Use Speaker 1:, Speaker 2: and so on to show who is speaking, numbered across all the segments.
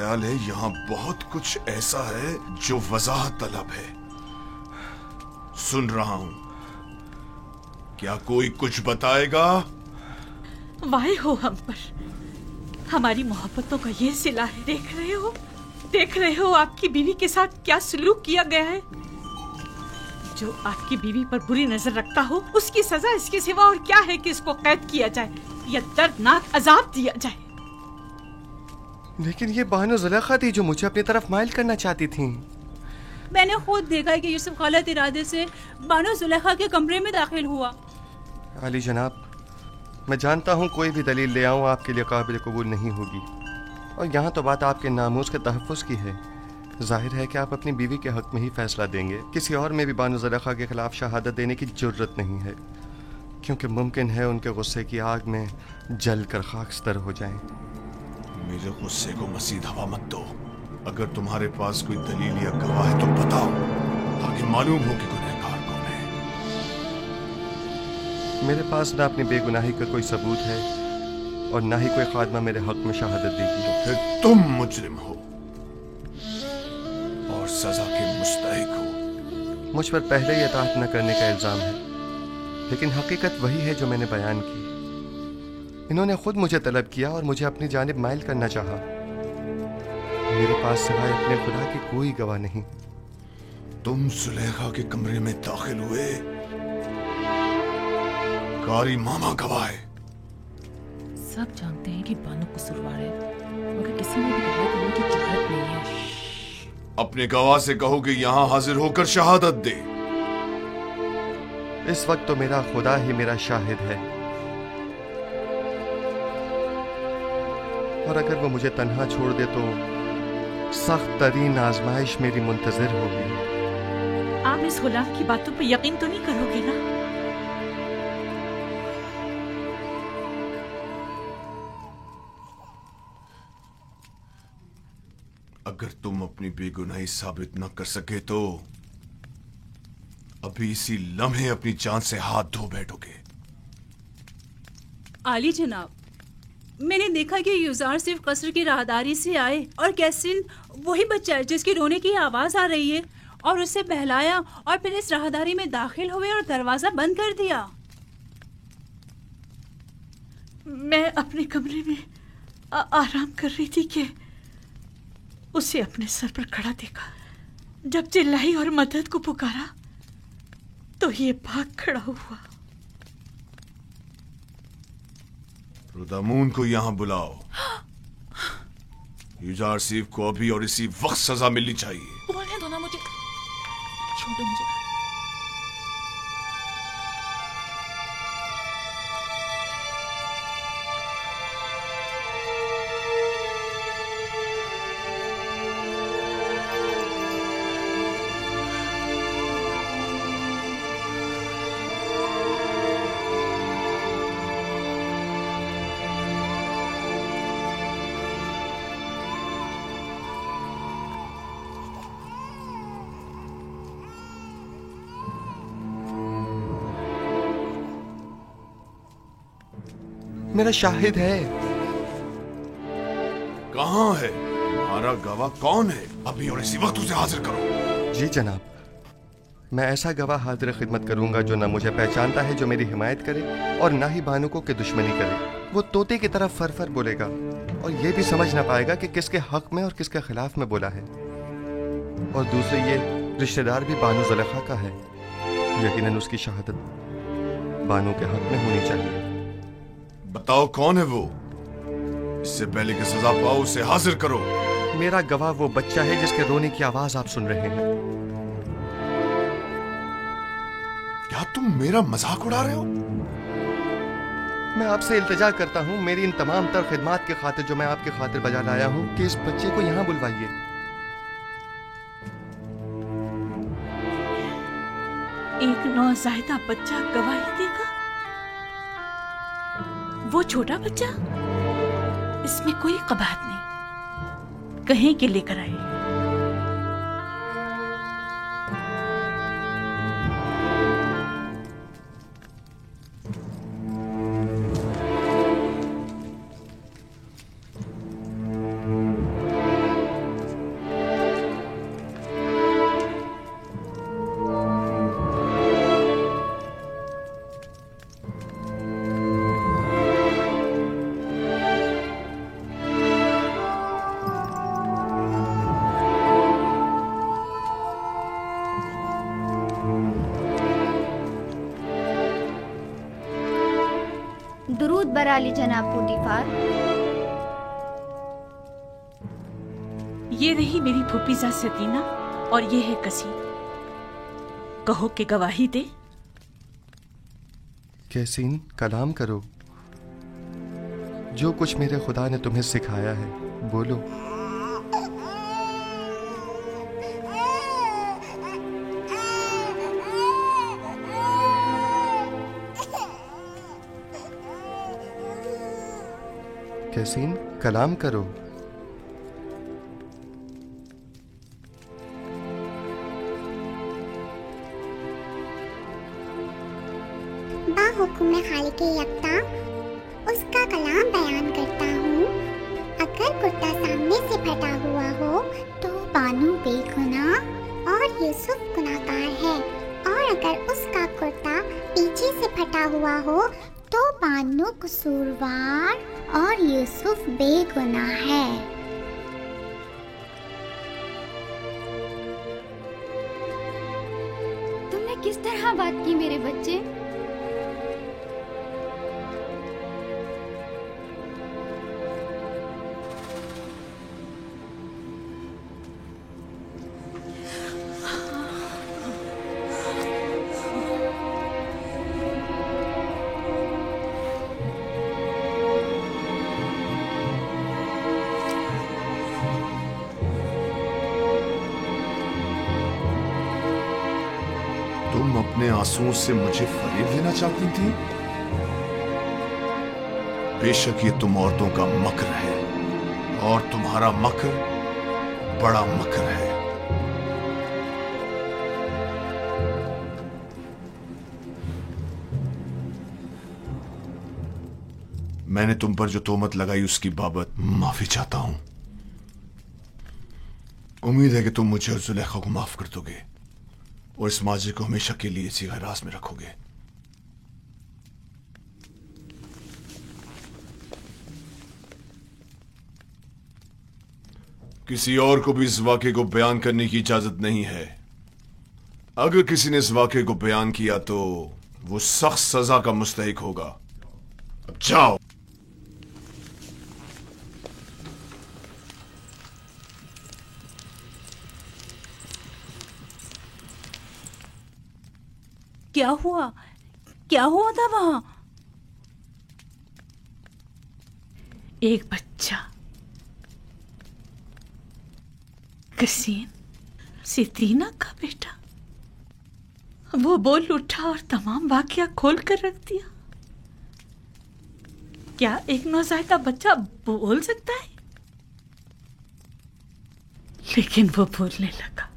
Speaker 1: ख्याल है यहाँ बहुत कुछ ऐसा है जो वजाहत तलब है। सुन रहा हूँ, क्या कोई कुछ बताएगा?
Speaker 2: वाहे हो हम पर, हमारी मोहब्बतों का ये सिला है। देख रहे हो आपकी बीवी के साथ क्या सलूक किया गया है। जो आपकी बीवी पर बुरी नजर रखता हो, उसकी सजा इसके सिवा और क्या है कि इसको कैद किया जाए या दर्दनाक अजाब दिया जाए।
Speaker 3: लेकिन ये बानो जुलेखा थी जो मुझे अपनी तरफ माइल करना चाहती थी।
Speaker 4: मैंने खुद देखा है कि यूसुफ गलत इरादे से बानो जुलेखा के कमरे में दाखिल हुआ।
Speaker 3: अली जनाब, मैं जानता हूँ कोई भी दलील ले आऊँ आपके लिए काबिल कबूल नहीं होगी, और यहाँ तो बात आपके नामूस के तहफ़्फ़ुज़ की है। जाहिर है कि आप अपनी बीवी के हक़ में ही फैसला देंगे। किसी और में भी बानो जुलेखा के खिलाफ शहादत देने की जुर्रत नहीं है, क्योंकि मुमकिन है उनके गुस्से की आग में जल कर खाकस्तर हो जाएं।
Speaker 1: मेरे गुस्से को मज़ीद हवा मत दो। अगर तुम्हारे पास कोई दलील या गवाह है तो बताओ, ताकि मालूम हो कि गुनहगार कौन है।
Speaker 3: मेरे पास ना अपनी बेगुनाही का कोई सबूत है और ना ही कोई खादमा मेरे हक में शहादत देगी।
Speaker 1: तो फिर तुम मुजरिम हो और सजा के मुस्तहिक हो।
Speaker 3: मुझ पर पहले ही इताअत न करने का इल्ज़ाम है, लेकिन हकीकत वही है जो मैंने बयान की। इन्होंने खुद मुझे तलब किया और मुझे अपनी जानिब माइल करना चाहा। मेरे पास सिवाय अपने खुदा की कोई गवाह नहीं।
Speaker 1: तुम सुलेखा के कमरे में दाखिल हुए, कारी मामा गवाह है।
Speaker 4: सब जानते हैं कि बानो कसूरवार है, मगर किसी ने भी गवाही देने की जुर्रत नहीं है।
Speaker 1: अपने गवाह से कहो कि यहाँ हाजिर होकर शहादत दे।
Speaker 3: इस वक्त तो मेरा खुदा ही मेरा शाहिद है, और अगर वो मुझे तन्हा छोड़ दे तो सख्त तरीन आजमाइश मेरी मुंतजिर होगी।
Speaker 2: आप इस गुलाम की बातों पर यकीन तो नहीं करोगे ना?
Speaker 1: अगर तुम अपनी बेगुनाही साबित न कर सके तो अभी इसी लम्हे अपनी जान से हाथ धो बैठोगे।
Speaker 4: आली जनाब, मैंने देखा कि युजार सिर्फ कसर की राहदारी से आए और कैसिन वही बच्चा है जिसकी रोने की आवाज आ रही है, और उसे बहलाया और फिर इस राहदारी में दाखिल हुए और दरवाजा बंद कर दिया।
Speaker 2: मैं अपने कमरे में आराम कर रही थी कि उसे अपने सर पर खड़ा देखा। जब चिल्लाई और मदद को पुकारा तो ये भाग खड़ा हुआ।
Speaker 1: रुदामून को यहाँ बुलाओ। युजार सीफ को अभी और इसी वक्त सजा मिलनी चाहिए।
Speaker 4: बोलने दो ना मुझे, छोड़ो मुझे।
Speaker 3: मेरा शाहिद है।
Speaker 1: कहाँ है तुम्हारा गवाह? कौन है? अभी और इसी वक्त उसे हाजिर करो।
Speaker 3: जी जनाब, मैं ऐसा गवाह हाजिर खिदमत करूंगा जो ना मुझे पहचानता है, जो मेरी हिमायत करे, और ना ही बानुको की दुश्मनी करे। वो तोते की तरफ फर फर बोलेगा और ये भी समझ ना पाएगा कि किसके हक में और किसके खिलाफ में बोला है। और दूसरे ये रिश्तेदार भी बानो जुलेखा का है, यकीनन उसकी शहादत बानो के हक में होनी चाहिए।
Speaker 1: बताओ कौन है वो? इससे पहले कि सजा पाओ उसे हाजिर करो।
Speaker 3: मेरा गवाह वो बच्चा है जिसके रोने की आवाज आप सुन रहे हैं।
Speaker 1: क्या तुम मेरा मजाक उड़ा रहे हो?
Speaker 3: मैं आपसे इल्तिजा करता हूँ, मेरी इन तमाम तर खिदमात की खातिर जो मैं आपके खातिर बजा लाया हूँ, कि इस बच्चे को यहाँ बुलवाइए।
Speaker 2: एक नौज़ायदा बच्चा गवाही देगा? वो छोटा बच्चा? इसमें कोई कबाहत नहीं, कहीं के लेकर आए।
Speaker 5: दुरूद बराली जनाब पोतीफार।
Speaker 2: ये रही मेरी फूफीजा सतीना और ये है कसीम। कहो कि गवाही दे।
Speaker 3: कैसीन, कलाम करो। जो कुछ मेरे खुदा ने तुम्हें सिखाया है बोलो। कैसीन, कलाम करो।
Speaker 6: बाहुक्म खालिक यकता उसका कलाम बयान करता हूँ। अगर कुर्ता सामने से फटा हुआ हो तो बानू बेगुनाह और यूसुफ गुनाहगार है, और अगर उसका कुर्ता पीछे से फटा हुआ हो तो बानू कसूरवार और यूसुफ बेगुनाह है।
Speaker 5: तुमने किस तरह बात की मेरे बच्चे?
Speaker 1: तुम अपने आंसुओं से मुझे फरेब देना चाहती थी। बेशक ये तुम औरतों का मकर है, और तुम्हारा मकर बड़ा मकर है। मैंने तुम पर जो तोहमत लगाई उसकी बाबत माफी चाहता हूं। उम्मीद है कि तुम मुझे और जुलेखा को माफ कर दोगे और इस माजी को हमेशा के लिए इसी राज में रखोगे। किसी और को भी इस वाक़े को बयान करने की इजाजत नहीं है। अगर किसी ने इस वाक़े को बयान किया तो वो सख्त सजा का मुस्तहिक होगा। अब जाओ।
Speaker 4: क्या हुआ? क्या हुआ था वहां?
Speaker 2: एक बच्चा कसीम, सितीना का बेटा, वो बोल उठा और तमाम वाकया खोल कर रख दिया। क्या एक नौज़ायदा बच्चा बोल सकता है? लेकिन वो बोलने लगा।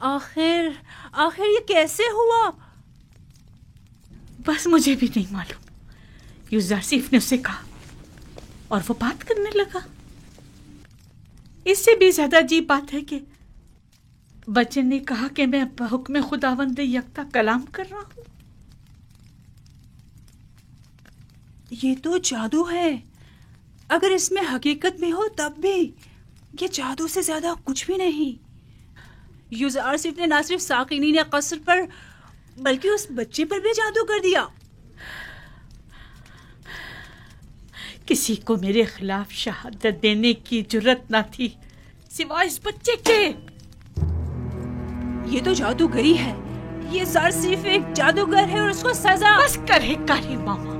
Speaker 4: आखिर ये कैसे हुआ?
Speaker 2: बस मुझे भी नहीं मालूम। यूसुफ ने उसे कहा और वो बात करने लगा। इससे भी ज्यादा अजीब बात है कि बच्चे ने कहा कि मैं हुक्म खुदावंद यकता कलाम कर रहा हूं।
Speaker 4: ये तो जादू है। अगर इसमें हकीकत में हो तब भी ये जादू से ज्यादा कुछ भी नहीं। यूसुफ ने ना सिर्फ साकिनीन कसर पर बल्कि उस बच्चे पर भी जादू कर दिया।
Speaker 2: किसी को मेरे खिलाफ शहादत देने की जुर्रत ना थी सिवाय इस बच्चे के।
Speaker 4: ये तो जादूगरी है। ये ज़ार सिर्फ एक जादूगर है और उसको सजा।
Speaker 2: बस करे कारी मामा,